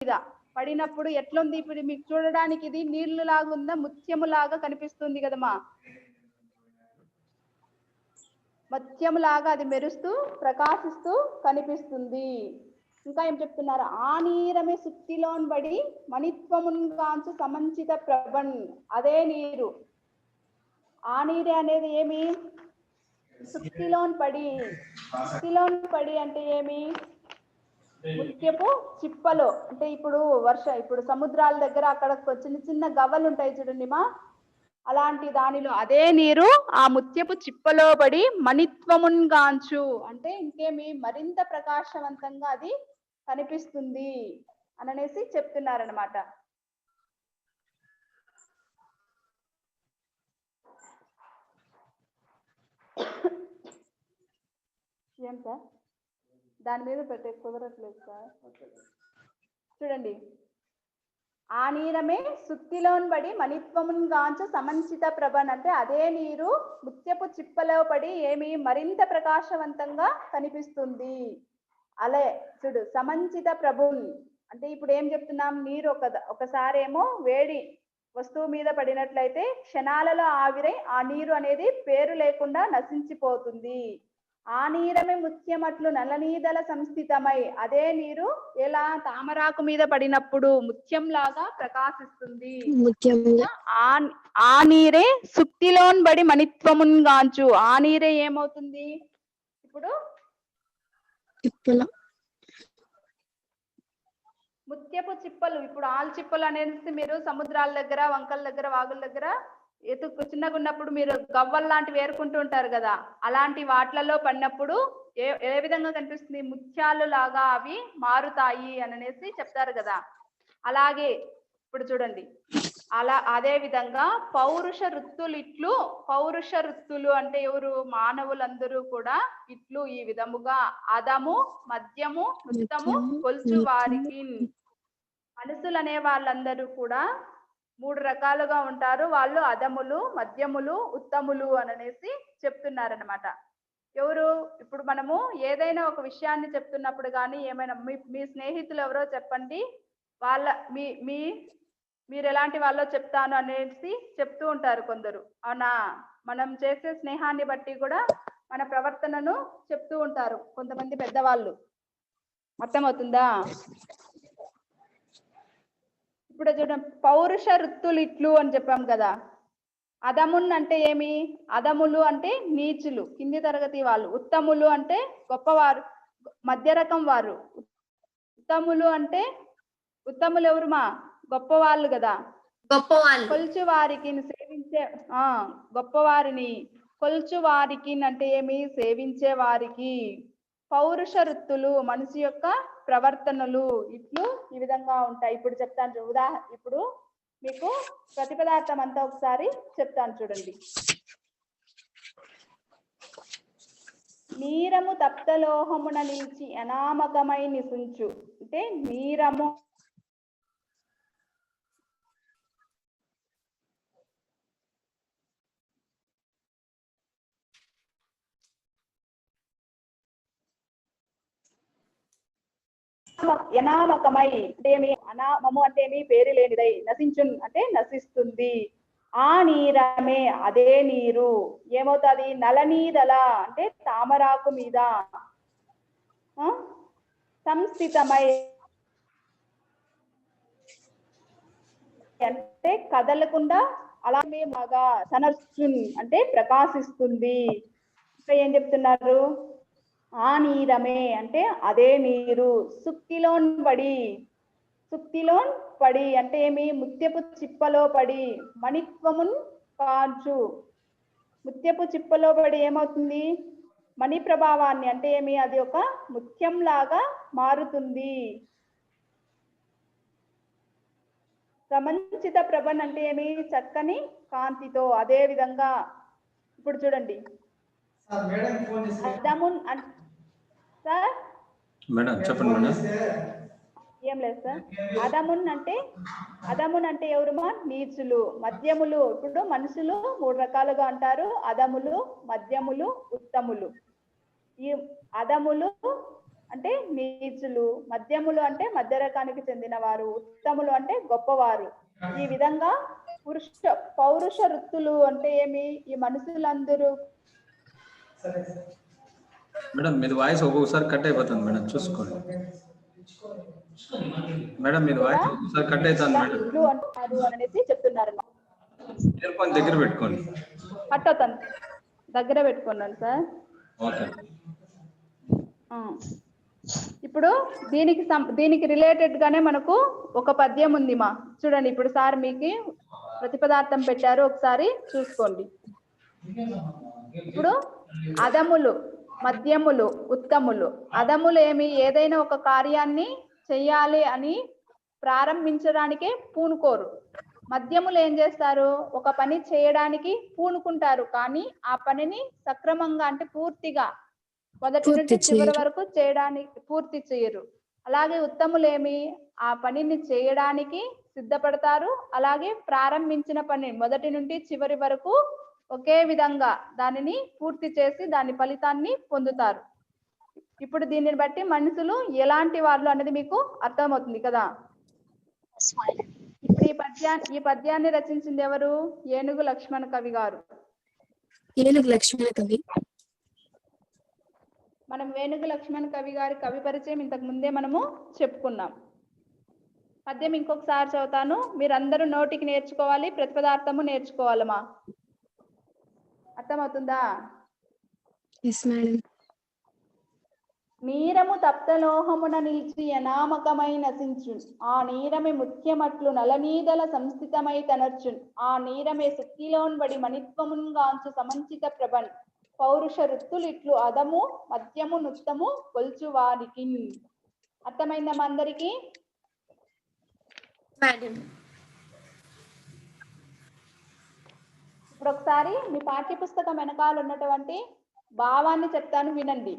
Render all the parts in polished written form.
మీద పడినప్పుడు ఎట్లుంది? ఇప్పుడు మీకు చూడడానికి ఇది నీళ్లు లాగా ఉందా, ముత్యము లాగా కనిపిస్తుంది కదమ్మా? ముత్యము లాగా అది మెరుస్తూ ప్రకాశిస్తూ కనిపిస్తుంది. ఇంకా ఏం చెప్తున్నారు? ఆ నీరమే సుత్తిలోన్ బడి మణిత్వమున్ కాంచు సమంచిత ప్రభన్. అదే నీరు, ఆ నీరే అనేది ఏమి? సుత్తిలోన్ పడి. సుత్తిలోన్ పడి అంటే ఏమి? ముత్యపు చిప్పలు. అంటే ఇప్పుడు సముద్రాల దగ్గర అక్కడ చిన్న చిన్న గవ్వలు ఉంటాయి చూడండి మా, అలాంటి దానిలో అదే నీరు ఆ ముత్యపు చిప్పలో పడి మణిత్వమున్ గాంచు అంటే ఇంకేమి మరింత ప్రకాశవంతంగా అది కనిపిస్తుంది అననేసి చెప్తున్నారనమాట. ఏం సార్ దాని మీద పెట్టే కుదరట్లేదు సార్. చూడండి, ఆ నీరమే సుత్తిలోన్ పడి మణిత్వమున్ గాంచు సమంచిత ప్రభన్ అంటే అదే నీరు ముత్యపు చిప్పలో పడి ఏమి మరింత ప్రకాశవంతంగా కనిపిస్తుంది. అలే చూడు, సమంచిత ప్రభున్ అంటే ఇప్పుడు ఏం చెప్తున్నాం? నీరు ఒకసారి ఏమో వేడి వస్తువు మీద పడినట్లయితే క్షణాలలో ఆవిరై ఆ నీరు అనేది పేరు లేకుండా నశించిపోతుంది. ఆ నీరమే ముత్యమట్లు నల్లనీదల సంస్థితమై అదే నీరు ఎలా తామరాకు మీద పడినప్పుడు ముత్యం లాగా ప్రకాశిస్తుంది. ఆ నీరే సుక్తిలోన్ బడి మణిత్వమున్ గాంచు. ఆ నీరే ఏమవుతుంది? ఇప్పుడు ముత్యపు చిప్పలు. ఇప్పుడు ఆల్ చిప్పలు అనేది మీరు సముద్రాల దగ్గర, వంకల దగ్గర, వాగుల దగ్గర చిన్నగా ఉన్నప్పుడు మీరు గవ్వలు లాంటివి ఏరుకుంటూ ఉంటారు కదా, అలాంటి వాట్లలో పడినప్పుడు ఏ విధంగా కనిపిస్తుంది? ముత్యాలు లాగా అవి మారుతాయి అననేసి చెప్తారు కదా. అలాగే ఇప్పుడు చూడండి, అదే విధంగా పౌరుష వృత్తులు పౌరుష వృత్తులు అంటే ఎవరు? మానవులందరూ కూడా ఇట్లు ఈ విధముగా అదము మద్యము ఉత్తము కొల్చు వారికి. మనుషులు అనే వాళ్ళందరూ కూడా 3 రకాలుగా ఉంటారు. వాళ్ళు అదములు, మధ్యములు, ఉత్తములు అననేసి చెప్తున్నారనమాట. ఎవరు? ఇప్పుడు మనము ఏదైనా ఒక విషయాన్ని చెప్తున్నప్పుడు కానీ ఏమైనా మీ స్నేహితులు ఎవరో చెప్పండి, మీరు ఎలాంటి వాళ్ళో చెప్తాను అనేసి చెప్తూ ఉంటారు కొందరు, అవునా? మనం చేసే స్నేహాన్ని బట్టి కూడా మన ప్రవర్తనను చెప్తూ ఉంటారు కొంతమంది పెద్దవాళ్ళు. అర్థమవుతుందా? ఇప్పుడు చూడండి, పౌరుష వృత్తులు ఇట్లు అని చెప్పాం కదా. అదమున్ అంటే ఏమి? అదములు అంటే నీచులు, కింది తరగతి వాళ్ళు. ఉత్తములు అంటే గొప్పవారు, మధ్య రకం వారు. ఉత్తములు అంటే ఉత్తములు ఎవరు మా? గొప్పవాళ్ళు కదా, గొప్పవాళ్ళు. కొల్చు వారికి సేవించే గొప్పవారిని. కొల్చు వారికి అంటే ఏమి? సేవించే వారికి. పౌరుష వృత్తులు మనిషి యొక్క ప్రవర్తనలు ఇట్లు ఈ విధంగా ఉంటాయి. ఇప్పుడు చెప్తాను ఇప్పుడు మీకు ప్రతిపదార్థం అంతా ఒకసారి చెప్తాను చూడండి. నీరము తప్తలోహమున నిలిచి అనామకమై నిసుంచు అంటే నీరము అనామకమై అంటే ఏమి? అనామము అంటే ఏమి? పేరు లేనిదై. నశించున్ అంటే నశిస్తుంది. ఆ నీరమే అదే నీరు ఏమవుతుంది? నలనీదల అంటే తామరాకు మీద సంస్థితమై అంటే కదలకుండా అలాగే మగా సనర్చున్ అంటే ప్రకాశిస్తుంది. ఇంకా ఏం చెప్తున్నారు? ఆ నీరమే అంటే అదే నీరు సుక్తిలోన్ పడి అంటే ఏమి? ముత్యపు చిప్పలో పడి మణిత్వమున్ కాంచు. ముత్యపు చిప్పలో పడి ఏమవుతుంది? మణి ప్రభావాన్ని అంటే ఏమి? అది ఒక ముత్యం లాగా మారుతుంది. సమంచిత ప్రభన్ అంటే ఏమి? చక్కని కాంతితో. అదే విధంగా ఇప్పుడు చూడండి, అదమున్ సార్ మేడం చెప్పండి మేడం. ఏం లేదు సార్. అదమున్ అంటే ఎవరుమా? నీచులు. మధ్యములు ఇప్పుడు మనుషులు 3 రకాలుగా అంటారు, అదములు, మధ్యములు, ఉత్తములు. ఈ అదములు అంటే నీచులు, మధ్యములు అంటే మధ్య రకానికి చెందిన వారు, ఉత్తములు అంటే గొప్పవారు. ఈ విధంగా పౌరుష వృత్తులు అంటే ఏమి? ఈ మనుషులందరూ మేడం మీది వాయిస్ ఒక్కొక్కసారి కట్ అయిపోతుంది మేడం, చూసుకోండి మేడం. మీది వాయిస్ ఒక్కొక్కసారి కట్ అవుతుంది మేడం. ఇట్లు అంటారు అనేసి చెప్తున్నారు. ఇయర్ ఫోన్ దగ్గర పెట్టుకోండి. కట్ అవుతాను, దగ్గర పెట్టుకున్నాను సార్. ఓకే. ఇప్పుడు దీనికి రిలేటెడ్ గానే మనకు ఒక పద్యం ఉంది మా. చూడండి, ఇప్పుడు సార్ మీకు ప్రతిపదార్థం పెట్టారు, ఒకసారి చూసుకోండి. ఇప్పుడు అదములు, మధ్యములు, ఉత్తములు. అదములు ఏమి? ఏదైనా ఒక కార్యాన్ని చెయ్యాలి అని ప్రారంభించడానికే పూనుకోరు. మధ్యములు ఏం చేస్తారు? ఒక పని చేయడానికి పూనుకుంటారు, కానీ ఆ పనిని సక్రమంగా అంటే పూర్తిగా మొదటి నుండి చివరి వరకు చేయడానికి పూర్తి చేయరు. అలాగే ఉత్తములు ఏమి? ఆ పనిని చేయడానికి సిద్ధపడతారు, అలాగే ప్రారంభించిన పని మొదటి నుండి చివరి వరకు ఒకే విధంగా దానిని పూర్తి చేసి దాని ఫలితాన్ని పొందుతారు. ఇప్పుడు దీనిని బట్టి మనుషులు ఎలాంటి వాళ్ళు అనేది మీకు అర్థమవుతుంది కదా. ఇప్పుడు ఈ పద్యాన్ని రచించింది ఎవరు? ఏనుగు లక్ష్మణ కవి గారు. ఏనుగు లక్ష్మణ కవి. మనం ఏనుగు లక్ష్మణ కవి గారి కవి పరిచయం ఇంతకు ముందే మనము చెప్పుకున్నాం. పద్యం ఇంకొకసారి చదువుతాను, మీరందరూ నోటికి నేర్చుకోవాలి, ప్రతిపదార్థము నేర్చుకోవాలమ్మా. అర్థమవుతుందా? Yes madam. నీరము తప్తలోహమున నిలిచి అనామకమై నశించున్, ఆ నీరమే ముఖ్యమట్లు నలనీదల సంస్థితమై తనర్చున్, ఆ నీరమే శక్తిలోన్బడి మణిత్వమున్ గాంచు సమంచిత ప్రభన్, పౌరుష వృత్తులిట్లు అదము మధ్యము నుత్తము కొల్చువారికి. అర్థమైందమ్మా అందరికీ? ఇప్పుడు ఒకసారి మీ పాఠ్యపుస్తకం వెనకాల ఉన్నటువంటి భావాన్ని చెప్తాను, వినండి.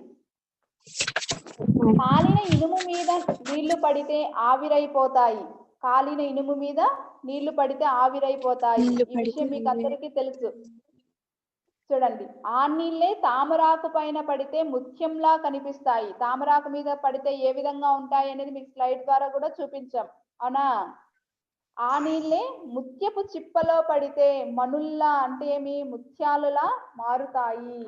కాలిన ఇనుము మీద నీళ్లు పడితే ఆవిరైపోతాయి. కాలిన ఇనుము మీద నీళ్లు పడితే ఆవిరైపోతాయి. ఈ విషయం మీకు అందరికీ తెలుసు. చూడండి, ఆ నీళ్ళే తామరాకు పైన పడితే ముత్యంలా కనిపిస్తాయి. తామరాకు మీద పడితే ఏ విధంగా ఉంటాయి అనేది మీకు స్లైడ్ ద్వారా కూడా చూపించాం, అవునా? ఆ నీళ్ళే ముత్యపు చిప్పలో పడితే మనుల్లా అంటే ఏమి? ముత్యాలులా మారుతాయి.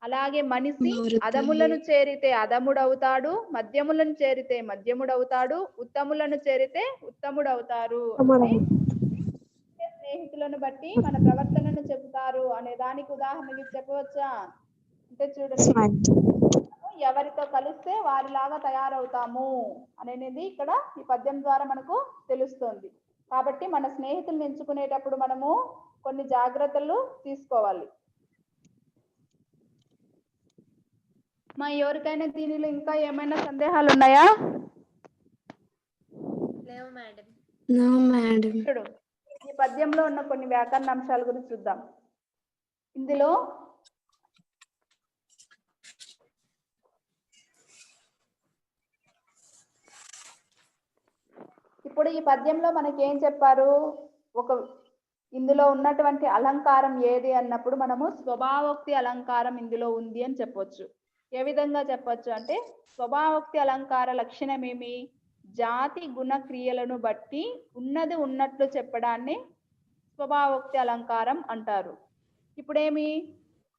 అలాగే మనిషి అదములను చేరితే అదముడవుతాడు, మధ్యములను చేరితే మధ్యముడవుతాడు, ఉత్తములను చేరితే ఉత్తముడవుతారు. స్నేహితులను బట్టి మన ప్రవర్తనను చెబుతారు అనే దానికి ఉదాహరణ చెప్పవచ్చా? అంటే చూడండి, ఎవరితో కలిస్తే వారిలాగా తయారవుతాము అనేది ఇక్కడ ఈ పద్యం ద్వారా మనకు తెలుస్తుంది. కాబట్టి మన స్నేహితులను ఎంచుకునేటప్పుడు మనము కొన్ని జాగ్రత్తలు తీసుకోవాలి. మా ఎవరికైనా దీనిలో ఇంకా ఏమైనా సందేహాలు ఉన్నాయా? చూడు, ఈ పద్యంలో ఉన్న కొన్ని వ్యాకరణ అంశాల గురించి చూద్దాం. ఇందులో ఇప్పుడు ఈ పద్యంలో మనకి ఏం చెప్పారు? ఇందులో ఉన్నటువంటి అలంకారం ఏది అన్నప్పుడు మనము స్వభావోక్తి అలంకారం ఇందులో ఉంది అని చెప్పొచ్చు. ఏ విధంగా చెప్పొచ్చు అంటే, స్వభావోక్తి అలంకార లక్షణం ఏమి? జాతి గుణ క్రియలను బట్టి ఉన్నది ఉన్నట్లు చెప్పడాన్ని స్వభావోక్తి అలంకారం అంటారు.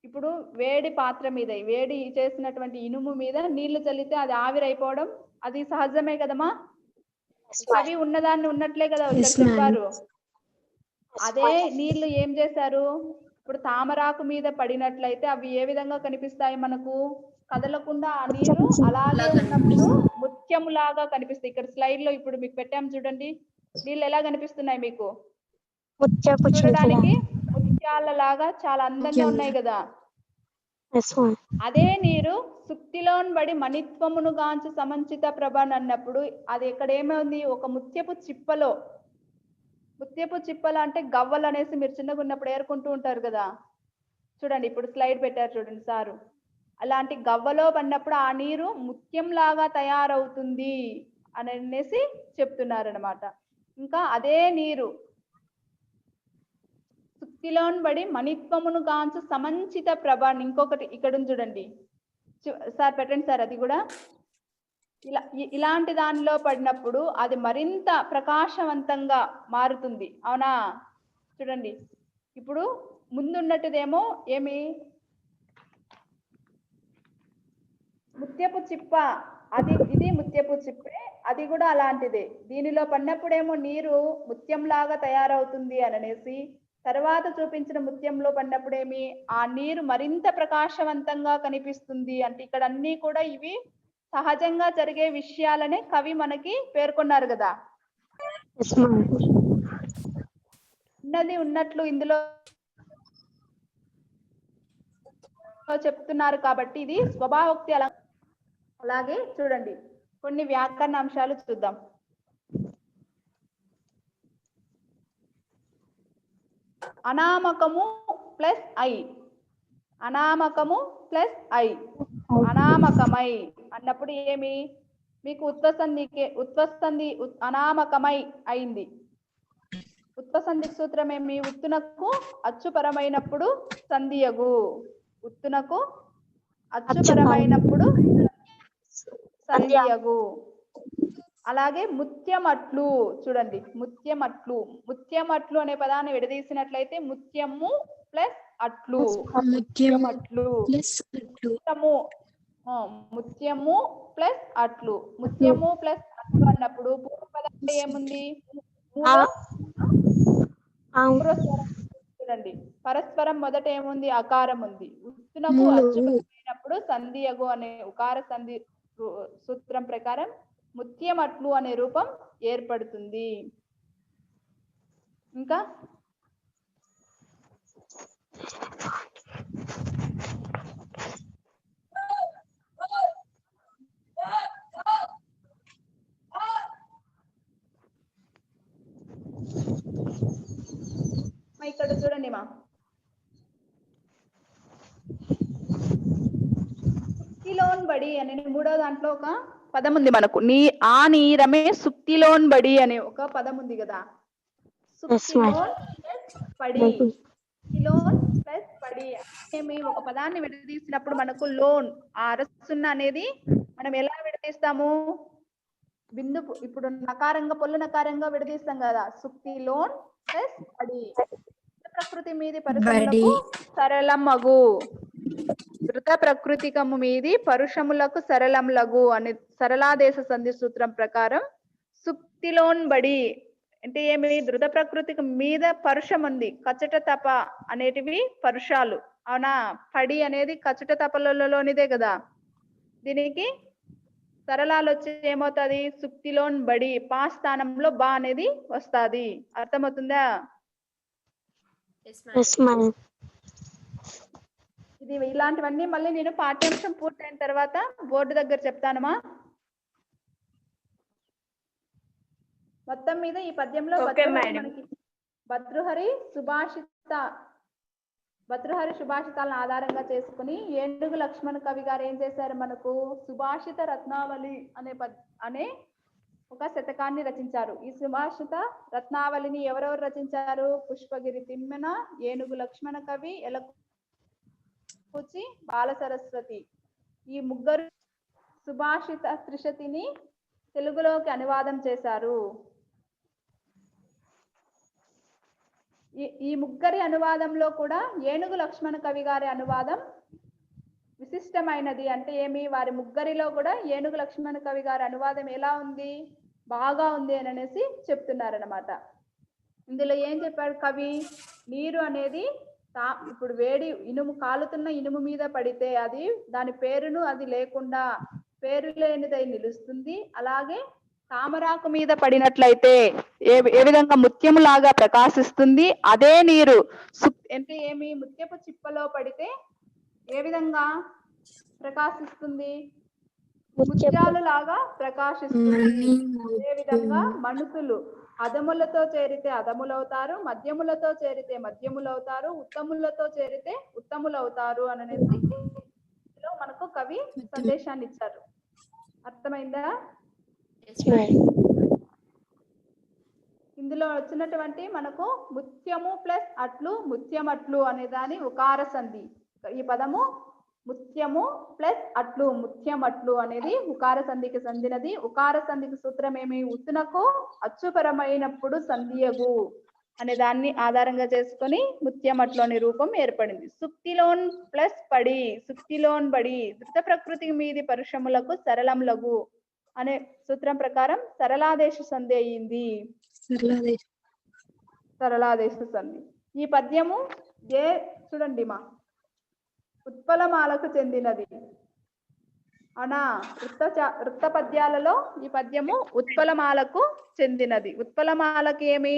ఇప్పుడు వేడి పాత్ర మీద వేడి చేసినటువంటి ఇనుము మీద నీళ్లు చల్లితే అది ఆవిరైపోవడం అది సహజమే కదమ్మా. అవి ఉన్నదాన్ని ఉన్నట్లే కదా చెప్పారు. అదే నీళ్లు ఏం చేశారు? ఇప్పుడు తామరాకు మీద పడినట్లయితే అవి ఏ విధంగా కనిపిస్తాయి మనకు? కదలకుండా ఆ నీరు అలాగే ఉన్నప్పుడు ముత్యములాగా కనిపిస్తాయి. ఇక్కడ స్లైడ్ లో ఇప్పుడు మీకు పెట్టాం చూడండి, నీళ్ళు ఎలా కనిపిస్తున్నాయి మీకు? చూడడానికి ముత్యాలలాగా చాలా అందంగా ఉన్నాయి కదా. అదే నీరు సుక్తిలోన్బడి మణిత్వమును గాంచు సమంచిత ప్రభన్ అన్నప్పుడు అది ఇక్కడ ఏమైంది? ఒక ముత్యపు చిప్పలో అంటే గవ్వలు అనేసి మీరు చిన్నగా ఉన్నప్పుడు ఏరుకుంటూ ఉంటారు కదా. చూడండి, ఇప్పుడు స్లైడ్ పెట్టారు చూడండి సారు. అలాంటి గవ్వలో పడినప్పుడు ఆ నీరు ముత్యంలాగా తయారవుతుంది అనేసి చెప్తున్నారనమాట. ఇంకా అదే నీరు సుక్తిలోన్బడి మణిత్వమును గాంచు సమంచిత ప్రభ. ఇంకొకటి ఇక్కడ చూడండి సార్, పెట్టండి సార్ అది కూడా. ఇలాంటి దానిలో పడినప్పుడు అది మరింత ప్రకాశవంతంగా మారుతుంది. అవునా? చూడండి, ఇప్పుడు ముందున్నట్టుదేమో ఏమి ముత్యపు చిప్ప, ఇది ముత్యపు చిప్పే, అది కూడా అలాంటిదే. దీనిలో పడినప్పుడేమో నీరు ముత్యంలాగా తయారవుతుంది అనేసి, తర్వాత చూపించిన ముత్యంలో పడినప్పుడేమి ఆ నీరు మరింత ప్రకాశవంతంగా కనిపిస్తుంది. అంటే ఇక్కడ అన్ని కూడా ఇవి సహజంగా జరిగే విషయాలనే కవి మనకి పేర్కొన్నారు కదా. ఉన్నది ఉన్నట్లు ఇందులో చెప్తున్నారు కాబట్టి ఇది స్వభావోక్తి. అలాగే చూడండి, కొన్ని వ్యాకరణ అంశాలు చూద్దాం. అనామకము ప్లస్ ఐ, అనామకము ప్లస్ ఐ, అనామకమై అన్నప్పుడు ఏమి మీకు ఉత్వసంధి అనామకమై అయింది. ఉత్వసంధి సూత్రం ఏమి? ఉత్తునకు అచ్చుపరమైనప్పుడు సంధియగు, ఉత్తునకు అచ్చుపరమైనప్పుడు సంధియగు. అలాగే ముత్యమట్లు, చూడండి ముత్యమట్లు, ముత్యమట్లు అనే పదాన్ని విడదీసినట్లయితే ముత్యము ప్లస్ అట్లు, ముత్యమట్లు, ముత్యము ప్లస్ అట్లు, ముత్యము ప్లస్ అట్లు అన్నప్పుడు పూర్వపదంలో ఏముంది? చూడండి, పరస్పరం మొదట ఏముంది? అకారం ఉంది. ఉత్తునకు అచ్చుపరమైనప్పుడు సంధియగు అనే ఉకార సంధి సూత్రం ప్రకారం ముత్యమట్లు అనే రూపం ఏర్పడుతుంది. ఇంకా ఇక్కడ చూడండి మా సుక్తిలోన్బడి అనే మూడో దాంట్లో ఒక పదం ఉంది మనకు. ఆ నీరమే సుక్తిలోన్బడి అనే ఒక పదం ఉంది కదా. సుక్తిలోన్ పడి, లోన్ ప్లస్ పడి ఏమి? ఒక పదాన్ని విడదీసినప్పుడు మనకు లోన్ ఆ అరసున్న అనేది మనం ఎలా విడదీస్తాము? బిందు, ఇప్పుడు నకారంగా పొల్లు నకారంగా విడదీస్తాం కదా. సుక్తి లోన్ ప్లస్ పడి, ప్రకృతి మీది పరుషములకు సరళమగు, ధృత ప్రకృతికము మీది పరుషములకు సరళంలగు అనే సరళాదేశ సంధి సూత్రం ప్రకారం సుక్తిలోన్బడి అంటే ఏమి? ధృత ప్రకృతికి మీద పరుషం ఉంది. కచట తప అనేటివి పరుషాలు. అవునా? పడి అనేది కచట తపలలోనిదే కదా. దీనికి సరళాలు వచ్చి ఏమవుతుంది? సుక్తిలోన్బడి పా స్థానంలో బా అనేది వస్తుంది. అర్థమవుతుందా? ఇది ఇలాంటివన్నీ మళ్ళీ నేను పాఠ్యాంశం పూర్తయిన తర్వాత బోర్డు దగ్గర చెప్తానమా. మొత్తం మీద ఈ పద్యంలో మనకి భర్తృహరి సుభాషితాలను ఆధారంగా చేసుకుని ఏనుగు లక్ష్మణ కవి గారు ఏం చేశారు? మనకు సుభాషిత రత్నావళి అనే ఒక శతకాన్ని రచించారు. ఈ సుభాషిత రత్నావళిని ఎవరెవరు రచించారు? పుష్పగిరి తిమ్మన, ఏనుగు లక్ష్మణ కవి, ఎలకూచి బాల సరస్వతి. ఈ ముగ్గురు సుభాషిత త్రిశతిని తెలుగులోకి అనువాదం చేశారు. ఈ ముగ్గురి అనువాదంలో కూడా ఏనుగు లక్ష్మణ కవి గారి అనువాదం విశిష్టమైనది. అంటే ఏమి? వారి ముగ్గురిలో కూడా ఏనుగు లక్ష్మణ కవి గారి అనువాదం ఎలా ఉంది? బాగా ఉంది అని అనేసి చెప్తున్నారనమాట. ఇందులో ఏం చెప్పాడు కవి? నీరు అనేది ఇప్పుడు వేడి ఇనుము, కాలుతున్న ఇనుము మీద పడితే అది దాని పేరును అది లేకుండా పేరు లేనిదై నిలుస్తుంది. అలాగే తామరాకు మీద పడినట్లయితే ఏ విధంగా ముత్యములాగా ప్రకాశిస్తుంది. అదే నీరు అంటే ఏమి? ముత్యపు చిప్పలో పడితే ఏ విధంగా ప్రకాశిస్తుంది? ముత్యాలు లాగా ప్రకాశిస్తుంది. అదే విధంగా మనుషులు అధములతో చేరితే అధములవుతారు, మధ్యములతో చేరితే మధ్యములవుతారు, ఉత్తములతో చేరితే ఉత్తములవుతారు అనేసి మనకు కవి సందేశాన్ని ఇచ్చారు. అర్థమైందా? ఇందులో వచ్చినటువంటి మనకు ముత్యము ప్లస్ అట్లు, ముత్యమట్లు అనే దాని ఉకార సంధి. ఈ పదము ముత్యము ప్లస్ అట్లు, ముత్యం అట్లు అనేది ఉకార సంధికి సంధినది. ఉకార సంధికి సూత్రం ఏమి? ఉత్తునకు అచ్చుపరమైనప్పుడు సంధియగు అనే దాన్ని ఆధారంగా చేసుకొని ముత్యం అట్లు అనే రూపం ఏర్పడింది. సుక్తిలోన్ ప్లస్ పడి, సుక్తిలోన్ బడి ధృత ప్రకృతి మీది పరుషములకు సరళం లఘు అనే సూత్రం ప్రకారం సరళాదేశ సంధి అయ్యింది. సరళాదేశ సంధి. ఈ పద్యము చూడండి మా ఉత్పలమాలకు చెందినది. అవునా? వృత్త పద్యాలలో ఈ పద్యము ఉత్పలమాలకు చెందినది. ఉత్పలమాలకు ఏమి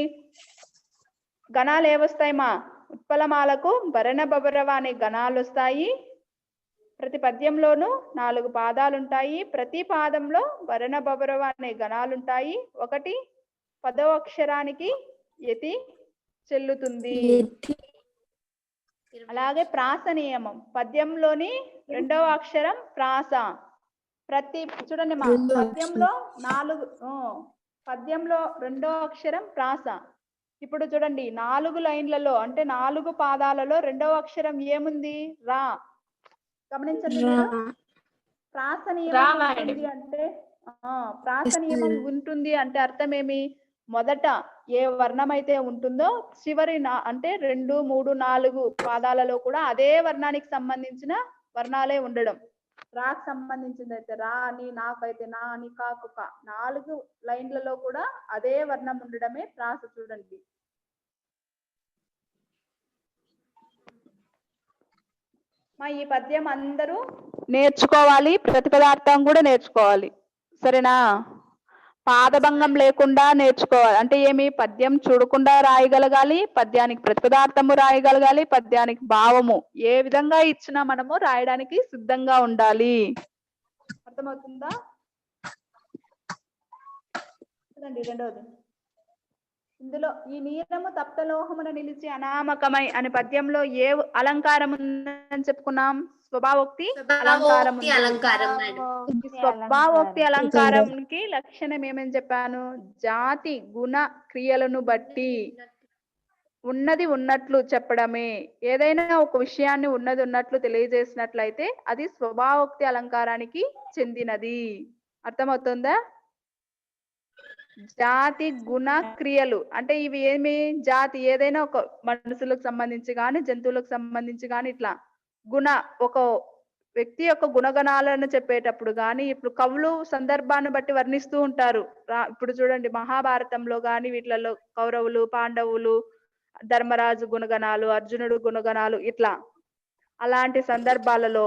గణాలు ఏవొస్తాయి మా? ఉత్పలమాలకు భరణ బబరవ అనే గణాలు వస్తాయి. ప్రతి పద్యంలోనూ 4 పాదాలు ఉంటాయి. ప్రతి పాదంలో భరణ బబరవ అనే గణాలు ఉంటాయి. ఒకటి 10వ అక్షరానికి యతి చెల్లుతుంది. అలాగే ప్రాస నియమం, పద్యంలోని 2వ అక్షరం ప్రాస. చూడండి మా పద్యంలో 2వ అక్షరం ప్రాస. ఇప్పుడు చూడండి 4 లైన్లలో అంటే 4 పాదాలలో 2వ అక్షరం ఏముంది? రా. గమనించండి మీరు. ప్రాస నియమం ఉంటుంది అంటే ప్రాస నియమం ఉంటుంది అంటే అర్థం ఏమి? మొదట ఏ వర్ణం అయితే ఉంటుందో చివరి అంటే 2, 3, 4 పాదాలలో కూడా అదే వర్ణానికి సంబంధించిన వర్ణాలే ఉండడం. రాకు సంబంధించింది అయితే రా అని, నాకైతే నా అని, కాకు కా. 4 లైన్లలో కూడా అదే వర్ణం ఉండడమే ప్రాస. చూడండి మా ఈ పద్యం అందరూ నేర్చుకోవాలి. ప్రతిపదార్థం కూడా నేర్చుకోవాలి. సరేనా? పాదభంగం లేకుండా నేర్చుకోవాలి. అంటే ఏమి? పద్యం చూడకుండా రాయగలగాలి, పద్యానికి ప్రతిపదార్థము రాయగలగాలి, పద్యానికి భావము ఏ విధంగా ఇచ్చినా మనము రాయడానికి సిద్ధంగా ఉండాలి. అర్థమవుతుందా? చూడండి రెండవది. ఇందులో ఈ నీరము తప్తలోహమున నిలిచి అనామకమై అనే పద్యంలో ఏ అలంకారం ఉందని చెప్పుకున్నాం? స్వభావోక్తి అలంకారం. స్వభావోక్తి అలంకారంకి లక్షణం ఏమని చెప్పాను? జాతి గుణ క్రియలను బట్టి ఉన్నది ఉన్నట్లు చెప్పడమే. ఏదైనా ఒక విషయాన్ని ఉన్నది ఉన్నట్లు తెలియజేసినట్లయితే అది స్వభావోక్తి అలంకారానికి చెందినది. అర్థమవుతుందా? జాతి గుణ క్రియలు అంటే ఇవి ఏమి? జాతి ఏదైనా ఒక మనుషులకు సంబంధించి కానీ, జంతువులకు సంబంధించి కానీ, ఇట్లా ఒక వ్యక్తి యొక్క గుణగణాలను చెప్పేటప్పుడు కానీ, ఇప్పుడు కవులు సందర్భాన్ని బట్టి వర్ణిస్తూ ఉంటారు. ఇప్పుడు చూడండి మహాభారతంలో కానీ వీటిలలో కౌరవులు, పాండవులు, ధర్మరాజు గుణగణాలు, అర్జునుడు గుణగణాలు, ఇట్లా అలాంటి సందర్భాలలో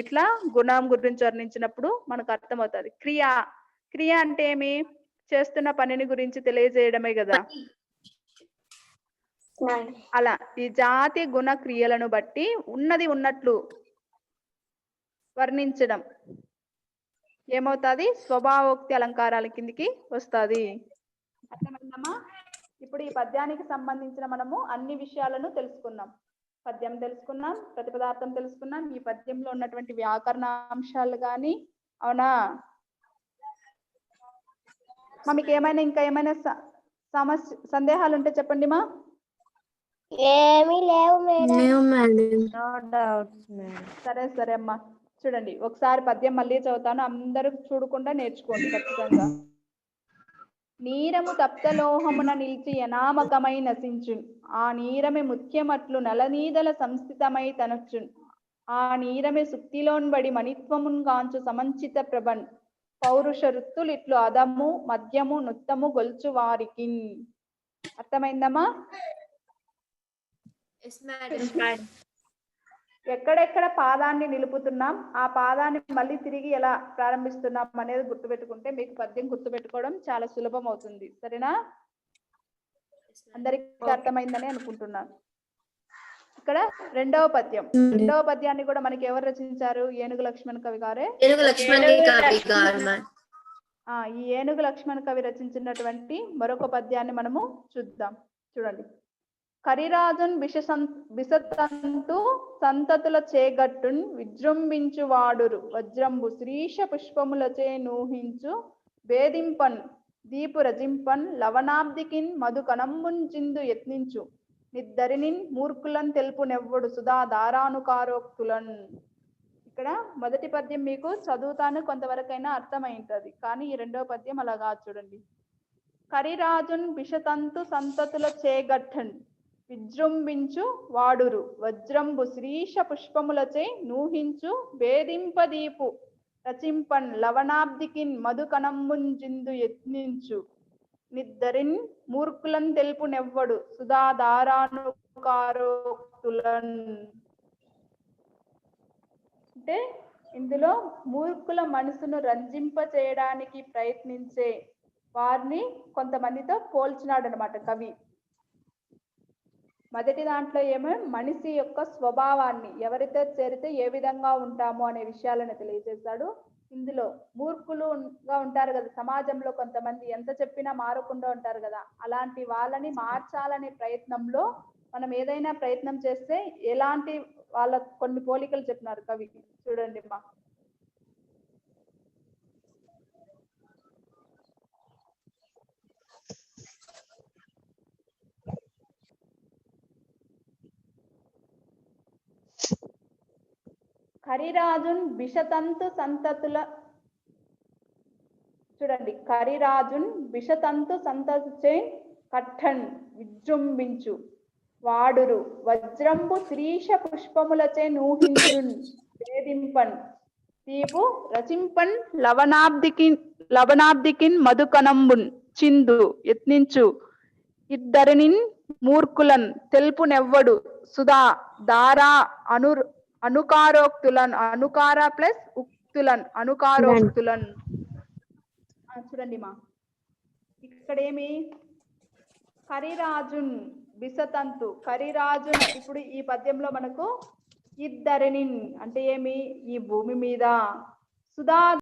ఇట్లా గుణం గురించి వర్ణించినప్పుడు మనకు అర్థమవుతుంది. క్రియ అంటే ఏమి? చేస్తున్న పనిని గురించి తెలియజేయడమే కదా. అలా ఈ జాతి గుణ క్రియలను బట్టి ఉన్నది ఉన్నట్లు వర్ణించడం ఏమవుతుంది? స్వభావోక్తి అలంకారాల కిందికి వస్తుంది. అర్థమైందమ్మా? ఇప్పుడు ఈ పద్యానికి సంబంధించిన మనము అన్ని విషయాలను తెలుసుకున్నాం. పద్యం తెలుసుకున్నాం, ప్రతిపదార్థం తెలుసుకున్నాం, ఈ పద్యంలో ఉన్నటువంటి వ్యాకరణ అంశాలు కానీ. అవునా? మీకు ఏమైనా ఇంకా ఏమైనా సందేహాలు ఉంటే చెప్పండి మా. ఏమీ లేవు మేడం. సరే సరే అమ్మా. చూడండి ఒకసారి పద్యం మళ్ళీ చదువుతాను, అందరూ చూడకుండా నేర్చుకోండి ఖచ్చితంగా. నీరము తప్తలోహమున నిలిచి అనామకమై నశించున్, ఆ నీరమే ముత్యమట్లు నలనీదల సంస్థితమై తనచున్, ఆ నీరమే సుక్తిలోన్బడి మణిత్వమున్ గాంచు సమంచిత ప్రభన్, పౌరుష వృత్తులు ఇట్లు అదము మద్యము నుత్తము గొల్చు వారికి. అర్థమైందమ్మా? ఎక్కడెక్కడ పాదాన్ని నిలుపుతున్నాం, ఆ పాదాన్ని మళ్ళీ తిరిగి ఎలా ప్రారంభిస్తున్నాం అనేది గుర్తుపెట్టుకుంటే మీకు పద్యం గుర్తుపెట్టుకోవడం చాలా సులభం అవుతుంది. సరేనా? అందరికీ అర్థమైందని అనుకుంటున్నాను. ఇక్కడ రెండవ పద్యం. రెండవ పద్యాన్ని కూడా మనకి ఎవరు రచించారు? ఏనుగు లక్ష్మణ్ కవి గారే. ఈ ఏనుగు లక్ష్మణ్ కవి రచించినటువంటి మరొక పద్యాన్ని మనము చూద్దాం. చూడండి. కరిరాజున్ బిసతంతు సంతతుల చేగట్టున్ విజృంభించు వాడురు వజ్రంబు శ్రీష పుష్పములచే నూహించు వేధింపన్ దీపు రజింపన్ లవణాబ్దికిన్ మధు కణంబుంచిందు యత్నించు నిద్దరినిన్ మూర్ఖులన్ తెలుపు నెవ్వడు సుధా దారానుకారోక్తులన్. ఇక్కడ మొదటి పద్యం మీకు చదువుతాను కొంతవరకైనా అర్థమై ఉంటుంది, కానీ ఈ రెండవ పద్యం అలా కాదు. చూడండి. కరిరాజున్ బిషతంతు సంతతుల చేగట్టన్ విజృంభించు వాడురు వజ్రంబు శ్రీష పుష్పములచే నూహించు భేదింపదీపు రచింపన్ లవణాబ్దికిన్ మధుకణంబుంజిందు యత్నించు నిద్దరిన్ మూర్ఖులం తెలుపు నెవ్వడు సుధాధారానుకారోక్తులన్. అంటే ఇందులో మూర్ఖుల మనసును రంజింప చేయడానికి ప్రయత్నించే వారిని కొంతమందితో పోల్చినాడు అనమాట కవి. మొదటి దాంట్లో ఏమో మనిషి యొక్క స్వభావాన్ని, ఎవరితో చేరితే ఏ విధంగా ఉంటామో అనే విషయాలను తెలియజేశాడు. ఇందులో మూర్ఖులుగా ఉంటారు కదా సమాజంలో, కొంతమంది ఎంత చెప్పినా మారకుండా ఉంటారు కదా, అలాంటి వాళ్ళని మార్చాలనే ప్రయత్నంలో మనం ఏదైనా ప్రయత్నం చేస్తే ఎలాంటి వాళ్ళ కొన్ని పోలికలు చెప్పినారు కవి. చూడండి మా కరిరాజున్ బిషతంతు సంతతుల, చూడండి, కరిరాజున్ బిషతంతు సంతతుచే కట్టన్ విజృంభించు వాడురు వజ్రంబు శ్రీష పుష్పములచే నూహించున్ వేధింపన్ తీపు రచింపన్ లవణాబ్దికిన్ మధుకణంబున్ చిందు యత్నించు ఇద్దరినిన్ మూర్ఖులన్ తెలుపు నెవ్వడు సుధా దారా అనుకారోక్తులన్, అనుకార ప్లస్ ఉక్తులన్, అనుకారోక్తులన్. చూడండి మా ఇక్కడ ఏమి కరిరాజున్ బిసతంతు, కరిరాజున్. ఇప్పుడు ఈ పద్యంలో మనకు ఇద్దరిని అంటే ఏమి, ఈ భూమి మీద సుధా